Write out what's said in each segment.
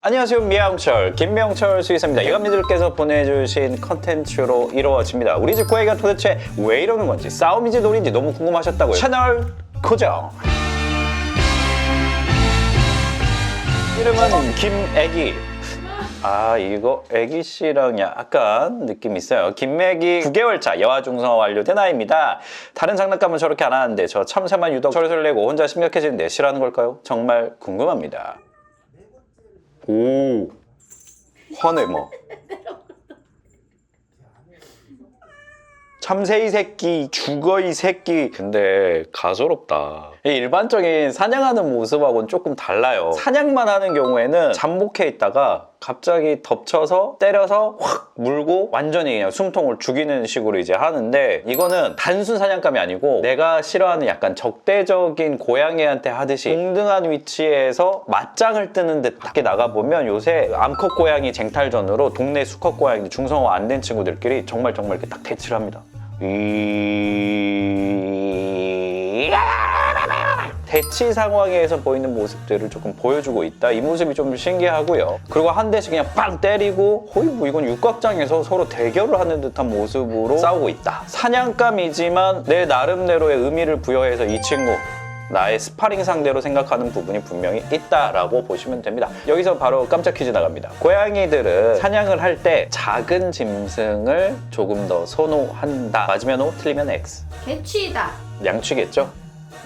안녕하세요, 미양철 김명철 수의사입니다. 여러분들께서 보내주신 컨텐츠로 이루어집니다. 우리 집 고양이가 도대체 왜 이러는 건지, 싸움인지 놀인지 너무 궁금하셨다고요. 채널 고정. 이름은 김애기. 이거 애기씨랑 약간 느낌 있어요. 김애기 9개월차 여아 중성화 완료된 아이입니다. 다른 장난감은 저렇게 안 하는데 저 참새만 유독 소리를 내고 혼자 심각해지는데 싫어하는 걸까요? 정말 궁금합니다. 오, 화내 뭐. 참새 이 새끼, 죽어 이 새끼. 근데 가소롭다. 일반적인 사냥하는 모습하고는 조금 달라요. 사냥만 하는 경우에는 잠복해 있다가 갑자기 덮쳐서 때려서 확 물고 완전히 그냥 숨통을 죽이는 식으로 이제 하는데, 이거는 단순 사냥감이 아니고 내가 싫어하는 약간 적대적인 고양이한테 하듯이 동등한 위치에서 맞짱을 뜨는 듯 밖에 나가보면 요새 암컷 고양이 쟁탈전으로 동네 수컷 고양이 중성화 안 된 친구들끼리 정말 이렇게 딱 대치를 합니다. 대치 상황에서 보이는 모습들을 조금 보여주고 있다. 이 모습이 좀 신기하고요. 그리고 한 대씩 그냥 빵 때리고 거의 뭐 이건 육각장에서 서로 대결을 하는 듯한 모습으로 싸우고 있다. 사냥감이지만 내 나름대로의 의미를 부여해서 이 친구 나의 스파링 상대로 생각하는 부분이 분명히 있다라고 보시면 됩니다. 여기서 바로 깜짝 퀴즈 나갑니다. 고양이들은 사냥을 할 때 작은 짐승을 조금 더 선호한다. 맞으면 O, 틀리면 X. 개취다. 양치겠죠?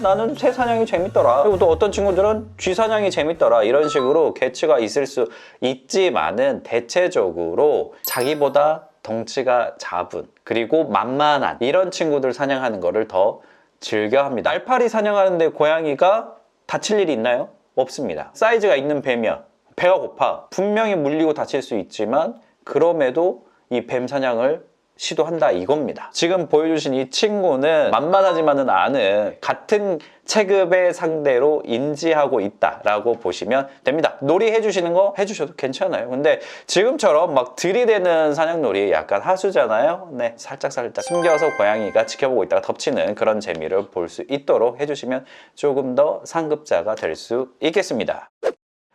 나는 새 사냥이 재밌더라. 그리고 또 어떤 친구들은 쥐 사냥이 재밌더라. 이런 식으로 개취가 있을 수 있지만은 대체적으로 자기보다 덩치가 작은 그리고 만만한 이런 친구들 사냥하는 거를 더 즐겨합니다. 날파리 사냥하는데 고양이가 다칠 일이 있나요? 없습니다. 사이즈가 있는 뱀이야. 배가 고파. 분명히 물리고 다칠 수 있지만 그럼에도 이 뱀 사냥을 시도한다 이겁니다. 지금 보여주신 이 친구는 만만하지만은 않은 같은 체급의 상대로 인지하고 있다라고 보시면 됩니다. 놀이 해주시는 거 해주셔도 괜찮아요. 근데 지금처럼 막 들이대는 사냥놀이 약간 하수잖아요. 네, 살짝 숨겨서 고양이가 지켜보고 있다가 덮치는 그런 재미를 볼 수 있도록 해주시면 조금 더 상급자가 될 수 있겠습니다.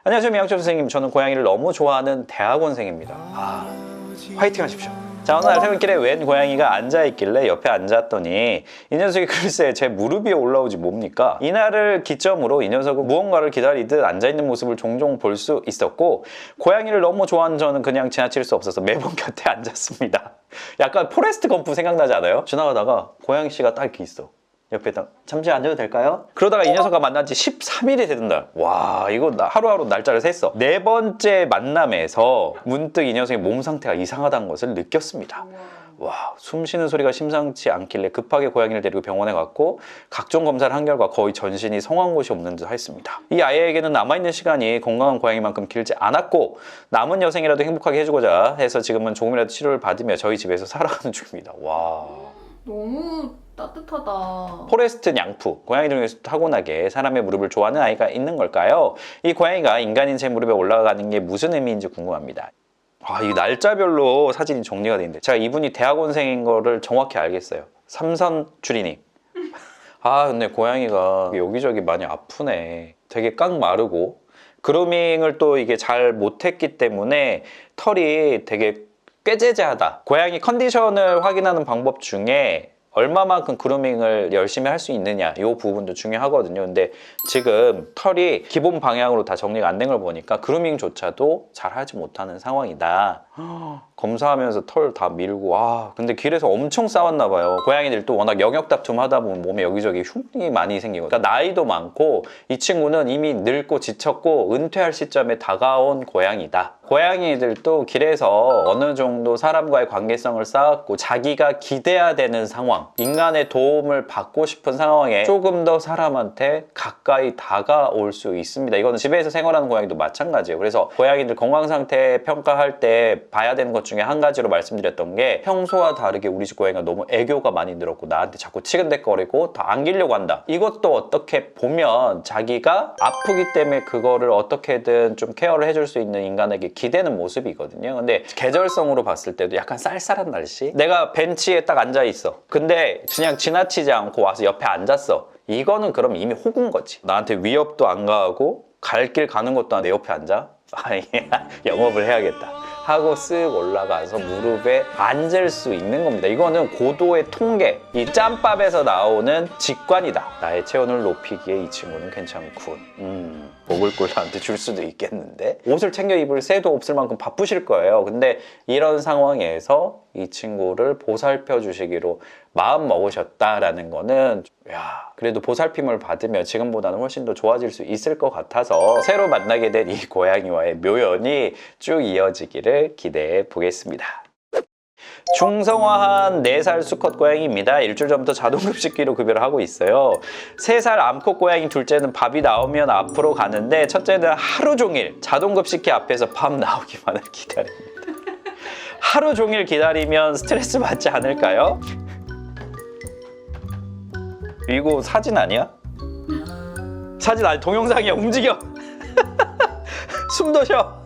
안녕하세요, 미양철 선생님. 저는 고양이를 너무 좋아하는 대학원생입니다. 화이팅 하십시오. 자, 어느 날 퇴근길에 웬 고양이가 앉아있길래 옆에 앉았더니 이 녀석이 글쎄 제 무릎 위에 올라오지 뭡니까? 이날을 기점으로 이 녀석은 무언가를 기다리듯 앉아있는 모습을 종종 볼 수 있었고, 고양이를 너무 좋아하는 저는 그냥 지나칠 수 없어서 매번 곁에 앉았습니다. 약간 포레스트 검프 생각나지 않아요? 지나가다가 고양이씨가 딱 이렇게 있어. 옆에다 잠시 앉아도 될까요? 그러다가 이 녀석과 만난 지 13일이 되는 날. 와, 이거 하루하루 날짜를 셌어. 네 번째 만남에서 문득 이 녀석의 몸 상태가 이상하다는 것을 느꼈습니다. 와, 숨 쉬는 소리가 심상치 않길래 급하게 고양이를 데리고 병원에 갔고 각종 검사를 한 결과 거의 전신이 성한 곳이 없는 듯 했습니다. 이 아이에게는 남아있는 시간이 건강한 고양이만큼 길지 않았고 남은 여생이라도 행복하게 해주고자 해서 지금은 조금이라도 치료를 받으며 저희 집에서 살아가는 중입니다. 와, 너무 따뜻하다. 포레스트 냥푸, 고양이 중에서 타고나게 사람의 무릎을 좋아하는 아이가 있는 걸까요? 이 고양이가 인간인 제 무릎에 올라가는 게 무슨 의미인지 궁금합니다. 이 날짜별로 사진이 정리가 돼 있는데 제가 이분이 대학원생인 거를 정확히 알겠어요. 삼선 추리님. 근데 고양이가 여기저기 많이 아프네. 되게 깡 마르고 그루밍을 또 이게 잘 못했기 때문에 털이 되게 꾀재재하다. 고양이 컨디션을 확인하는 방법 중에 얼마만큼 그루밍을 열심히 할 수 있느냐 이 부분도 중요하거든요. 근데 지금 털이 기본 방향으로 다 정리가 안 된 걸 보니까 그루밍조차도 잘 하지 못하는 상황이다. 검사하면서 털 다 밀고 근데 길에서 엄청 싸웠나 봐요. 고양이들도 워낙 영역 다툼 하다 보면 몸에 여기저기 흉이 많이 생기고, 그러니까 나이도 많고 이 친구는 이미 늙고 지쳤고 은퇴할 시점에 다가온 고양이다. 고양이들도 길에서 어느 정도 사람과의 관계성을 쌓았고 자기가 기대야 되는 상황, 인간의 도움을 받고 싶은 상황에 조금 더 사람한테 가까이 다가올 수 있습니다. 이거는 집에서 생활하는 고양이도 마찬가지예요. 그래서 고양이들 건강 상태 평가할 때 봐야 되는 것 중에 한 가지로 말씀드렸던 게, 평소와 다르게 우리 집 고양이가 너무 애교가 많이 늘었고 나한테 자꾸 치근댔거리고 다 안기려고 한다. 이것도 어떻게 보면 자기가 아프기 때문에 그거를 어떻게든 좀 케어를 해줄 수 있는 인간에게 기대는 모습이거든요. 근데 계절성으로 봤을 때도 약간 쌀쌀한 날씨, 내가 벤치에 딱 앉아 있어. 근데 그냥 지나치지 않고 와서 옆에 앉았어. 이거는 그럼 이미 호구인 거지. 나한테 위협도 안 가하고 갈 길 가는 것도 내 옆에 앉아. 영업을 해야겠다 하고 쓱 올라가서 무릎에 앉을 수 있는 겁니다. 이거는 고도의 통계, 이 짬밥에서 나오는 직관이다. 나의 체온을 높이기에 이 친구는 괜찮군. 먹을 걸 나한테 줄 수도 있겠는데? 옷을 챙겨 입을 새도 없을 만큼 바쁘실 거예요. 근데 이런 상황에서 이 친구를 보살펴 주시기로 마음 먹으셨다라는 거는 야, 그래도 보살핌을 받으면 지금보다는 훨씬 더 좋아질 수 있을 것 같아서 새로 만나게 된 이 고양이와의 묘연이 쭉 이어지기를 기대해 보겠습니다. 중성화한 4살 수컷 고양이입니다. 일주일 전부터 자동급식기로 급여를 하고 있어요. 3살 암컷 고양이 둘째는 밥이 나오면 앞으로 가는데 첫째는 하루 종일 자동급식기 앞에서 밥 나오기만을 기다립니다. 하루 종일 기다리면 스트레스 받지 않을까요? 이거 사진 아니야? 사진 아니 동영상이야. 움직여. 숨도 쉬어.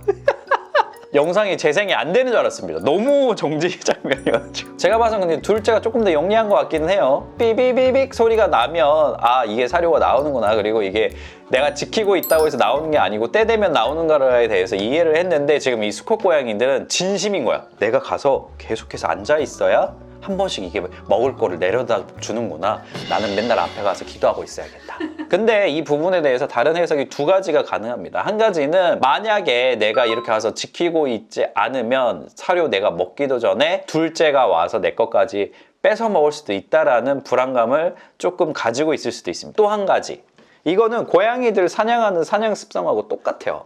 영상이 재생이 안 되는 줄 알았습니다. 너무 정지 장면이어가지고. 제가 봐서는 근데 둘째가 조금 더 영리한 것 같기는 해요. 삐비비빅 소리가 나면 아 이게 사료가 나오는구나. 그리고 이게 내가 지키고 있다고 해서 나오는 게 아니고 때 되면 나오는 거에 대해서 이해를 했는데 지금 이 수컷 고양이들은 진심인 거야. 내가 가서 계속해서 앉아 있어야 한 번씩 이게 먹을 거를 내려다 주는구나. 나는 맨날 앞에 가서 기도하고 있어야겠다. 근데 이 부분에 대해서 다른 해석이 2가지가 가능합니다. 한 가지는 만약에 내가 이렇게 와서 지키고 있지 않으면 사료 내가 먹기도 전에 둘째가 와서 내 것까지 뺏어 먹을 수도 있다라는 불안감을 조금 가지고 있을 수도 있습니다. 또 한 가지. 이거는 고양이들 사냥하는 사냥 습성하고 똑같아요.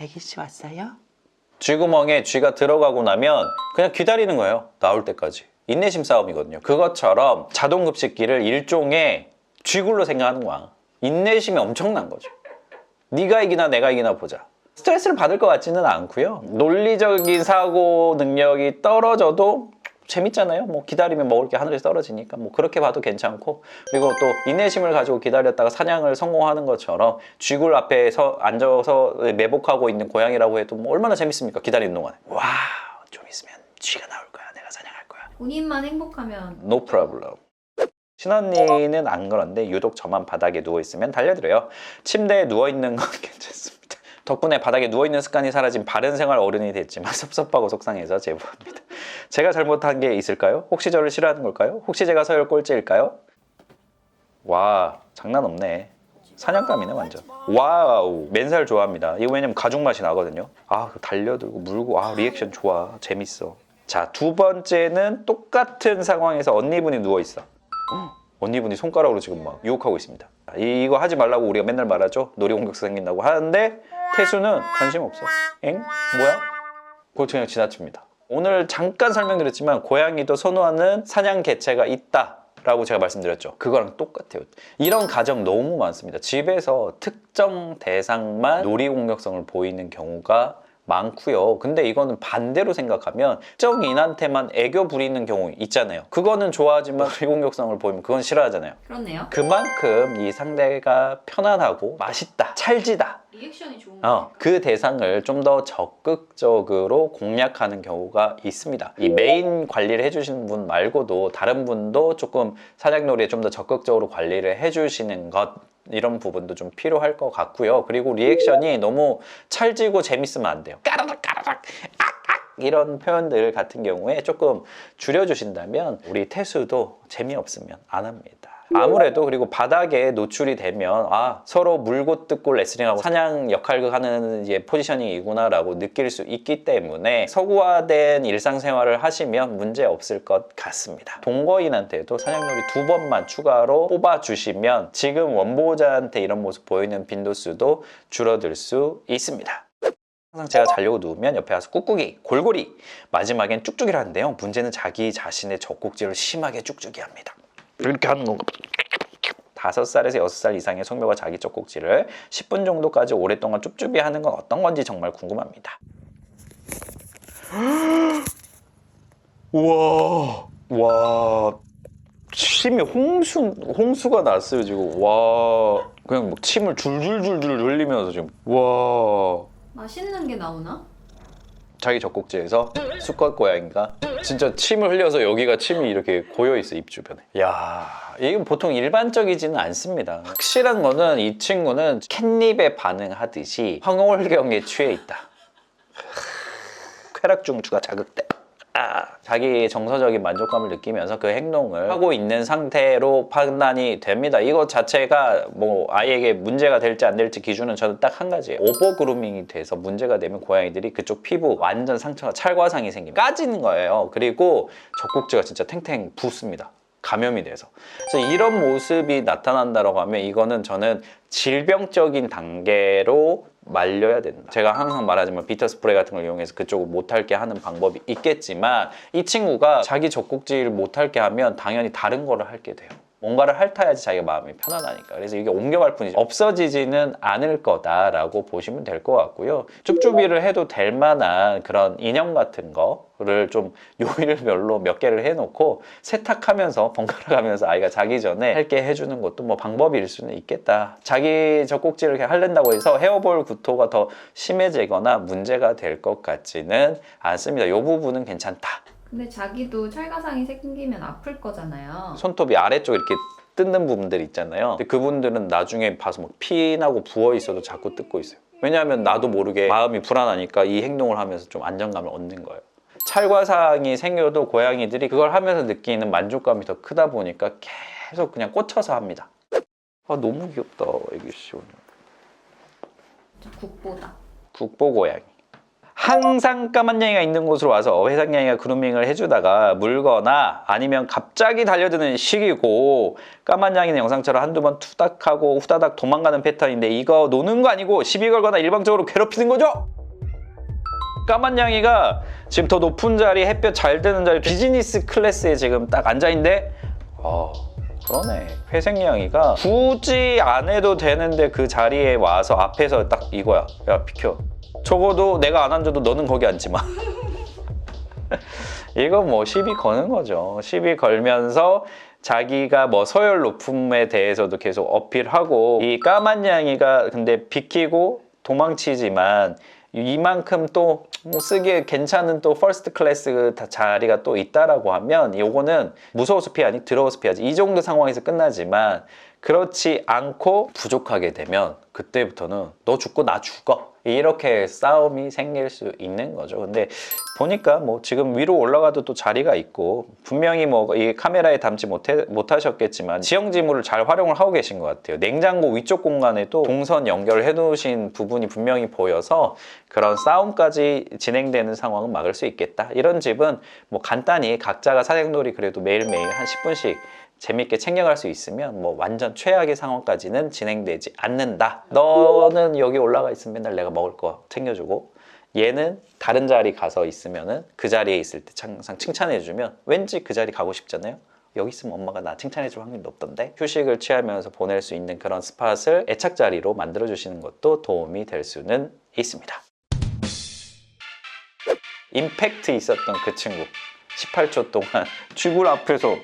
애기씨 왔어요? 쥐구멍에 쥐가 들어가고 나면 그냥 기다리는 거예요. 나올 때까지. 인내심 싸움이거든요. 그것처럼 자동급식기를 일종의 쥐굴로 생각하는 거야. 인내심이 엄청난 거죠. 네가 이기나 내가 이기나 보자. 스트레스를 받을 것 같지는 않고요. 논리적인 사고 능력이 떨어져도 재밌잖아요. 뭐 기다리면 먹을 게 하늘에서 떨어지니까 뭐 그렇게 봐도 괜찮고, 그리고 또 인내심을 가지고 기다렸다가 사냥을 성공하는 것처럼 쥐굴 앞에서 앉아서 매복하고 있는 고양이라고 해도 뭐 얼마나 재밌습니까? 기다리는 동안에. 와, 좀 있으면 쥐가 나올 거야. 내가 사냥할 거야. 본인만 행복하면 No problem. 신언니는 안 그런데 유독 저만 바닥에 누워있으면 달려들어요. 침대에 누워있는 건 괜찮습니다. 덕분에 바닥에 누워있는 습관이 사라진 바른 생활 어른이 됐지만 섭섭하고 속상해서 제보합니다. 제가 잘못한 게 있을까요? 혹시 저를 싫어하는 걸까요? 혹시 제가 서열 꼴찌일까요? 와, 장난 없네. 사냥감이네 완전. 와우, 맨살 좋아합니다. 이거 왜냐면 가죽 맛이 나거든요. 아, 달려들고 물고, 아, 리액션 좋아. 재밌어. 자, 2번째는 똑같은 상황에서 언니분이 누워있어. 언니분이 손가락으로 지금 막 유혹하고 있습니다. 이거 하지 말라고 우리가 맨날 말하죠. 놀이공격수 생긴다고 하는데 태수는 관심 없어. 엥? 뭐야? 그걸 그냥 지나칩니다. 오늘 잠깐 설명드렸지만 고양이도 선호하는 사냥 개체가 있다 라고 제가 말씀드렸죠. 그거랑 똑같아요. 이런 가정 너무 많습니다. 집에서 특정 대상만 놀이공격성을 보이는 경우가 많고요. 근데 이거는 반대로 생각하면 특정인한테만 애교 부리는 경우 있잖아요. 그거는 좋아하지만 놀이공격성을 보이면 그건 싫어하잖아요. 그렇네요. 그만큼 이 상대가 편안하고 맛있다, 찰지다, 리액션이 좋은 그 대상을 좀 더 적극적으로 공략하는 경우가 있습니다. 이 메인 관리를 해주시는 분 말고도 다른 분도 조금 사냥놀이에 좀 더 적극적으로 관리를 해주시는 것, 이런 부분도 좀 필요할 것 같고요. 그리고 리액션이 너무 찰지고 재밌으면 안 돼요. 까라락 까라락 악악 이런 표현들 같은 경우에 조금 줄여주신다면 우리 태수도 재미없으면 안 합니다. 아무래도 그리고 바닥에 노출이 되면 아, 서로 물고 뜯고 레슬링하고 사냥 역할을 하는 이제 포지셔닝이구나 라고 느낄 수 있기 때문에 서구화된 일상생활을 하시면 문제 없을 것 같습니다. 동거인한테도 사냥놀이 2번만 추가로 뽑아주시면 지금 원보호자한테 이런 모습 보이는 빈도수도 줄어들 수 있습니다. 항상 제가 자려고 누우면 옆에 와서 꾹꾹이, 골골이, 마지막엔 쭉쭉이를 하는데요. 문제는 자기 자신의 젖꼭지를 심하게 쭉쭉이 합니다. 이렇게 하는 건가? 5살에서 6살 이상의 성묘가 자기 젖꼭지를 10분 정도까지 오랫동안 쭈쭈비 하는 건 어떤 건지 정말 궁금합니다. 우와, 와, 침이 홍수가 났어요 지금. 와, 그냥 막 침을 줄줄줄줄 흘리면서 지금. 와, 맛있는 게 나오나? 자기 젖꼭지에서 수컷 고양이가 진짜 침을 흘려서 여기가 침이 이렇게 고여있어, 입 주변에. 야, 이건 보통 일반적이지는 않습니다. 확실한 거는 이 친구는 캣닙에 반응하듯이 황홀경에 취해 있다. 쾌락중추가 자극돼. 자기 정서적인 만족감을 느끼면서 그 행동을 하고 있는 상태로 판단이 됩니다. 이것 자체가 뭐 아이에게 문제가 될지 안 될지 기준은 저는 딱 한 가지예요. 오버 그루밍이 돼서 문제가 되면 고양이들이 그쪽 피부 완전 상처가, 찰과상이 생기면 까지는 거예요. 그리고 젖꼭지가 진짜 탱탱 붓습니다. 감염이 돼서. 그래서 이런 모습이 나타난다고 하면 이거는 저는 질병적인 단계로 말려야 된다. 제가 항상 말하지만 비터 스프레이 같은 걸 이용해서 그쪽을 못할게 하는 방법이 있겠지만 이 친구가 자기 젖꼭지를 못할게 하면 당연히 다른 거를 할게 돼요. 뭔가를 핥아야지 자기가 마음이 편안하니까. 그래서 이게 옮겨갈 뿐이지 없어지지는 않을 거다라고 보시면 될 것 같고요. 쭈쭈비를 해도 될 만한 그런 인형 같은 거를 좀 요일별로 몇 개를 해놓고 세탁하면서 번갈아 가면서 아이가 자기 전에 할게 해주는 것도 뭐 방법일 수는 있겠다. 자기 젖꼭지를 이렇게 하려고 해서 헤어볼 구토가 더 심해지거나 문제가 될 것 같지는 않습니다. 이 부분은 괜찮다. 근데 자기도 찰과상이 생기면 아플 거잖아요. 손톱이 아래쪽 이렇게 뜯는 부분들 있잖아요. 근데 그분들은 나중에 봐서 막 피나고 부어 있어도 자꾸 뜯고 있어요. 왜냐하면 나도 모르게 마음이 불안하니까 이 행동을 하면서 좀 안정감을 얻는 거예요. 찰과상이 생겨도 고양이들이 그걸 하면서 느끼는 만족감이 더 크다 보니까 계속 그냥 꽂혀서 합니다. 아, 너무 귀엽다, 애기씨 오늘. 국보다. 국보 고양이. 항상 까만 양이가 있는 곳으로 와서 회상 양이가 그루밍을 해주다가 물거나 아니면 갑자기 달려드는 시기고, 까만 양이는 영상처럼 한두 번 투닥하고 후다닥 도망가는 패턴인데 이거 노는 거 아니고 시비 걸거나 일방적으로 괴롭히는 거죠? 까만 양이가 지금 더 높은 자리, 햇볕 잘 드는 자리, 비즈니스 클래스에 지금 딱 앉아있는데 그러네. 회색냥이가 굳이 안 해도 되는데 그 자리에 와서 앞에서 딱 이거야. 야, 비켜. 적어도 내가 안 앉아도 너는 거기 앉지 마. 이거 뭐 시비 거는 거죠. 시비 걸면서 자기가 뭐 서열 높음에 대해서도 계속 어필하고, 이 까만 양이가 근데 비키고 도망치지만 이만큼 또 뭐 쓰기에 괜찮은 또 퍼스트 클래스 자리가 또 있다라고 하면 요거는 무서워서 피하니 더러워서 피하지, 이 정도 상황에서 끝나지만, 그렇지 않고 부족하게 되면 그때부터는 너 죽고 나 죽어, 이렇게 싸움이 생길 수 있는 거죠. 근데 보니까 뭐 지금 위로 올라가도 또 자리가 있고, 분명히 뭐 이 카메라에 담지 못하셨겠지만 지형지물을 잘 활용을 하고 계신 것 같아요. 냉장고 위쪽 공간에도 동선 연결해 놓으신 부분이 분명히 보여서 그런 싸움까지 진행되는 상황은 막을 수 있겠다. 이런 집은 뭐 간단히 각자가 사냥놀이 그래도 매일매일 한 10분씩 재밌게 챙겨갈 수 있으면 뭐 완전 최악의 상황까지는 진행되지 않는다. 너는 여기 올라가 있으면 맨날 내가 먹을 거 챙겨주고, 얘는 다른 자리 가서 있으면은 그 자리에 있을 때 항상 칭찬해주면 왠지 그 자리 가고 싶잖아요. 여기 있으면 엄마가 나 칭찬해줄 확률이 높던데. 휴식을 취하면서 보낼 수 있는 그런 스팟을 애착 자리로 만들어주시는 것도 도움이 될 수는 있습니다. 임팩트 있었던 그 친구, 18초 동안 쥐굴 앞에서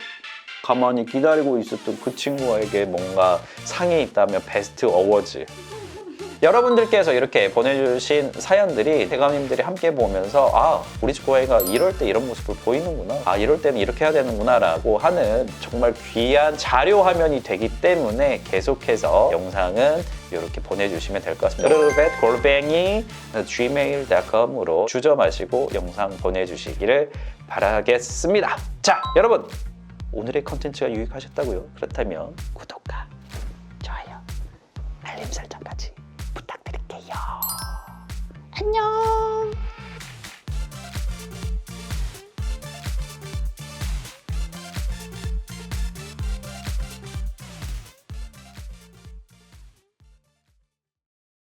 가만히 기다리고 있었던 그 친구에게 뭔가 상이 있다면 베스트 어워즈. 여러분들께서 이렇게 보내주신 사연들이 대감님들이 함께 보면서 우리 집 고양이가 이럴 때 이런 모습을 보이는구나, 이럴 때는 이렇게 해야 되는구나 라고 하는 정말 귀한 자료 화면이 되기 때문에 계속해서 영상은 이렇게 보내주시면 될 것 같습니다. gmail.com으로 주저 마시고 영상 보내주시기를 바라겠습니다. 자, 여러분, 오늘의 컨텐츠가 유익하셨다고요? 그렇다면 구독과 좋아요, 알림 설정까지 부탁드릴게요. 안녕.